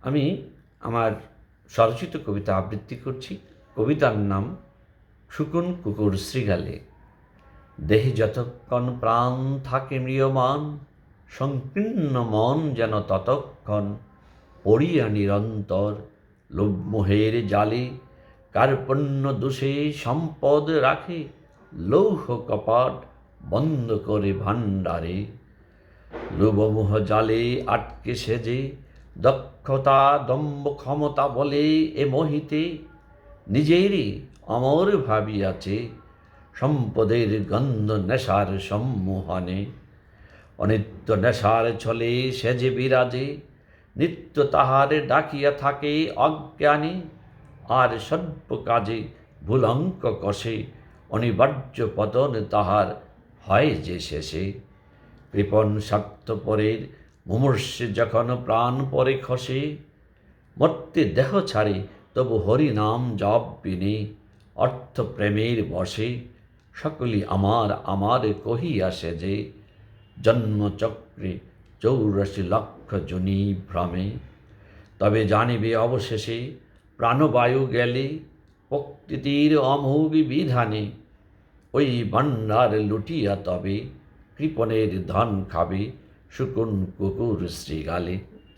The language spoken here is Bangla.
আমি আমার স্বরচিত কবিতা আবৃত্তি করছি। কবিতার নাম শুকুন কুকুর শ্রীগালে। দেহে যতক্ষণ প্রাণ থাকে ম্রিয়মান, সংকীর্ণ মন যেন ততক্ষণ পড়িয়া নিরন্তর লোভমোহের জালে। কার্পণ্য দোষে সম্পদ রাখে, লৌহ কপাট বন্ধ করে ভাণ্ডারে। লোভমোহ জালে আটকে সেজে, দক্ষতা দম্ভ ক্ষমতা বলে এ মোহিতে নিজেরই অমর ভাবিয়াছে, সম্পদের গন্ধ নেশার সম্মোহনে। অনিত্য নেশার ছলে সেজে বিরাজে, নিত্য তাহার ডাকিয়া থাকে অজ্ঞানে। আর সর্ব কাজে ভুলঙ্ক কষে, অনিবার্য পতন তাহার হয় যে শেষে। কৃপণ স্বার্থপরের মুমূর্ষে যখন প্রাণ পরে খসে, মর্তে দেহ ছাড়ে তবু হরিনাম জপ বিনে। অর্থ প্রেমের বশে সকলি আমার আমার কহিয়া সেজে, জন্মচক্রে 84 লক্ষ জনি ভ্রমে। তবে জানিবে অবশেষে প্রাণবায়ু গেলে, প্রকৃতির অমোঘ বিধানে ওই ভাণ্ডার লুটিয়া তবে কৃপণের ধন খাবে শুকুন কুকুর শ্রীগালে।